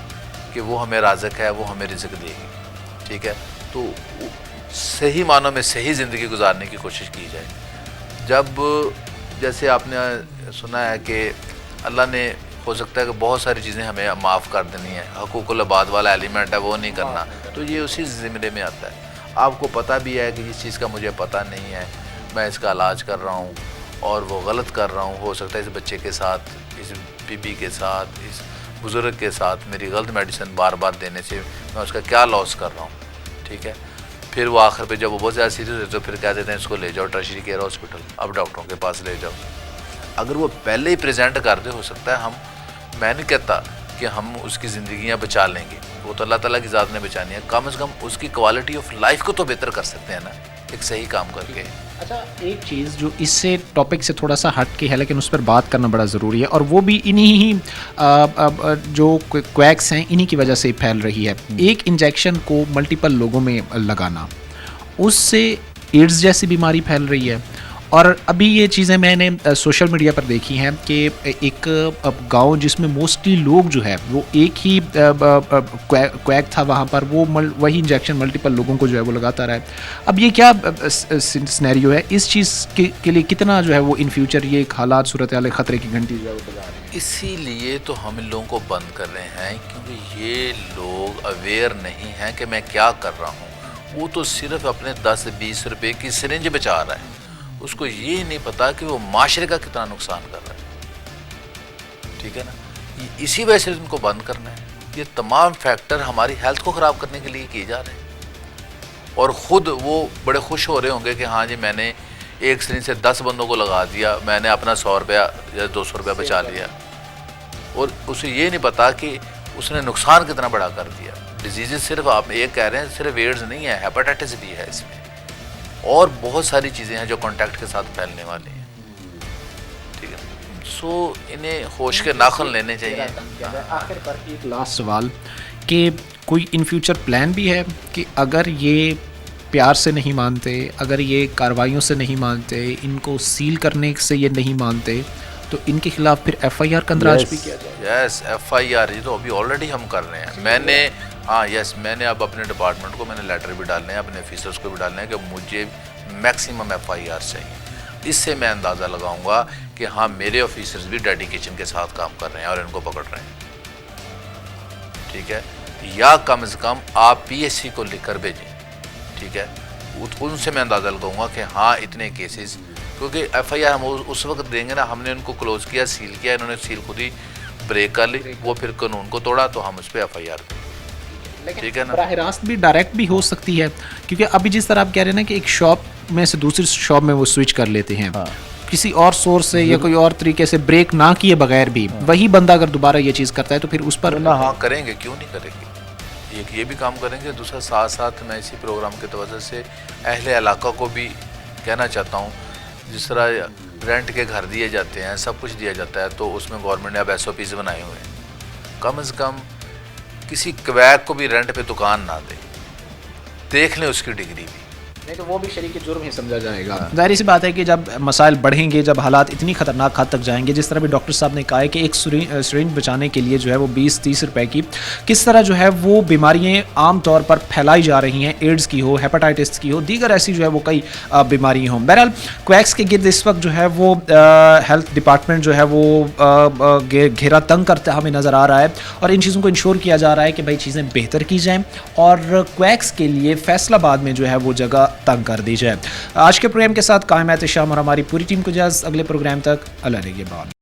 I: कि वो हमें राज़िक है, वो हमें रिज़्क देगी, ठीक है। तो सही मानों में सही ज़िंदगी गुजारने की कोशिश की जाए। जब जैसे आपने सुना है कि अल्लाह ने हो सकता है कि बहुत सारी चीज़ें हमें माफ़ कर देनी है, हकूकुल इबाद वाला एलिमेंट है वो नहीं करना, तो ये उसी ज़िम्मे में आता है। आपको पता भी है कि इस चीज़ का मुझे पता नहीं है, मैं इसका इलाज कर रहा हूँ और वो गलत कर रहा हूँ, हो सकता है इस बच्चे के साथ, इस बीबी के साथ, इस बुज़ुर्ग के साथ मेरी गलत मेडिसिन बार बार देने से मैं उसका क्या लॉस कर रहा हूँ, ठीक है। फिर वो आखिर पे जब वो बहुत ज़्यादा सीरियस है तो फिर कह देते हैं इसको ले जाओ टर्शियरी केयर हॉस्पिटल, अब डॉक्टरों के पास ले जाओ। अगर वो पहले ही प्रेजेंट कर दे, हो सकता है मैं नहीं कहता कि हम उसकी ज़िंदगियाँ बचा लेंगे, वो तो अल्लाह ताला की ज़ात ने बचानी है, कम से कम उसकी क्वालिटी ऑफ लाइफ को तो बेहतर कर सकते हैं ना, एक सही काम करके।
A: अच्छा, एक चीज़ जो इससे टॉपिक से थोड़ा सा हट के है लेकिन उस पर बात करना बड़ा ज़रूरी है, और वो भी इन्हीं ही जो क्वैक्स हैं इन्हीं की वजह से फैल रही है। एक इंजेक्शन को मल्टीपल लोगों में लगाना, उससे एड्स जैसी बीमारी फैल रही है। और अभी ये चीज़ें मैंने सोशल मीडिया पर देखी हैं कि एक गांव जिसमें मोस्टली लोग जो है वो एक ही क्वैक था, वहाँ पर वो वही इंजेक्शन मल्टीपल लोगों को जो है वो लगाता रहा है। अब ये क्या सिनेरियो है, इस चीज़ के लिए कितना जो है वो इन फ्यूचर ये हालात सूरत हाल ख़तरे की घंटी जो है वो बजा रहे हैं।
I: इसीलिए तो हम इन लोगों को बंद कर रहे हैं, क्योंकि ये लोग अवेयर नहीं हैं कि मैं क्या कर रहा हूँ। वो तो सिर्फ अपने 10-20 रुपए की सिरिंज बचा रहा है, उसको ये नहीं पता कि वो माशरे का कितना नुकसान कर रहा है, ठीक है ना। इसी वजह से उनको बंद करना है। ये तमाम फैक्टर हमारी हेल्थ को ख़राब करने के लिए किए जा रहे हैं, और ख़ुद वो बड़े खुश हो रहे होंगे कि हाँ जी मैंने एक सिरिंज से 10 बंदों को लगा दिया, मैंने अपना 100 रुपया या 200 रुपया बचा लिया, और उसे ये नहीं पता कि उसने नुकसान कितना बड़ा कर दिया। डिजीज़ सिर्फ आप एक कह रहे हैं, सिर्फ एड्स नहीं है, हेपेटाइटिस भी है इसमें, और बहुत सारी चीज़ें हैं जो कॉन्टैक्ट के साथ फैलने वाली हैं, ठीक है। सो इन्हें होश के नाखुन लेने चाहिए।
A: आखिर पर एक लास्ट सवाल कि कोई इन फ्यूचर प्लान भी है कि अगर ये प्यार से नहीं मानते, अगर ये कार्रवाइयों से नहीं मानते, इनको सील करने से ये नहीं मानते, तो इनके खिलाफ फिर FIR का अंदराज भी किया जाए?
I: यस, FIR ये तो अभी ऑलरेडी हम कर रहे हैं। मैंने अब अपने डिपार्टमेंट को मैंने लेटर भी डालने हैं, अपने ऑफिसर्स को भी डालने हैं कि मुझे मैक्सिमम FIR चाहिए। इससे मैं अंदाज़ा लगाऊंगा कि हाँ मेरे ऑफिसर्स भी डेडिकेशन के साथ काम कर रहे हैं और इनको पकड़ रहे हैं, ठीक है। या कम से कम आप PSC को लिख कर भेजें, ठीक है। उनसे मैं अंदाज़ा लगाऊंगा कि हाँ इतने केसेस, क्योंकि FIR हम उस वक्त देंगे ना, हमने उनको क्लोज़ किया, सील किया, इन्होंने सील खुद ही ब्रेक कर ली, वो फिर कानून को तोड़ा, तो हम उस पर FIR दें, ठीक है ना।
A: बराह रास्त भी डायरेक्ट भी हो सकती है, क्योंकि अभी जिस तरह आप कह रहे हैं ना कि एक शॉप में से दूसरी शॉप में वो स्विच कर लेते हैं, किसी और सोर्स से या कोई और तरीके से ब्रेक ना किए बगैर भी, वही बंदा अगर दोबारा ये चीज़ करता है तो फिर उस पर
I: हाँ करेंगे, क्यों नहीं करेंगे। एक ये भी काम करेंगे, दूसरा साथ साथ मैं इसी प्रोग्राम के तवज्जो से अहले इलाका को भी कहना चाहता हूँ, जिस तरह रेंट के घर दिए जाते हैं, सब कुछ दिया जाता है, तो उसमें गवर्नमेंट ने अब SOPs बनाए हुए हैं, कम से कम किसी क्वैक को भी रेंट पे दुकान ना दे, देख लें उसकी डिग्री भी,
A: नहीं तो वो भी शरीक जुर्म ही समझा जाएगा। जाहिर सी बात है कि जब मसाइल बढ़ेंगे, जब हालात इतनी ख़तरनाक हद तक जाएंगे, जिस तरह भी डॉक्टर साहब ने कहा है कि एक सिरिंज बचाने के लिए जो है वो 20-30 रुपए की किस तरह जो है वो बीमारियाँ आम तौर पर फैलाई जा रही हैं, एड्स की हो, हेपेटाइटिस की हो, दीगर ऐसी जो है वो कई बीमारियाँ हों। बहरहाल क्वैक्स के गिर्द इस वक्त जो है वो हेल्थ डिपार्टमेंट जो है वो घेरा तंग करता हमें नज़र आ रहा है, और इन चीज़ों को इंश्योर किया जा रहा है कि भाई चीज़ें बेहतर की जाएँ और क्वैक्स के लिए फैसलाबाद में जो है वो जगह तंग कर दी जाए। आज के प्रोग्राम के साथ कायम एहतिशाम और हमारी पूरी टीम को इजाज़त, अगले प्रोग्राम तक अल्लाह ने के बाद।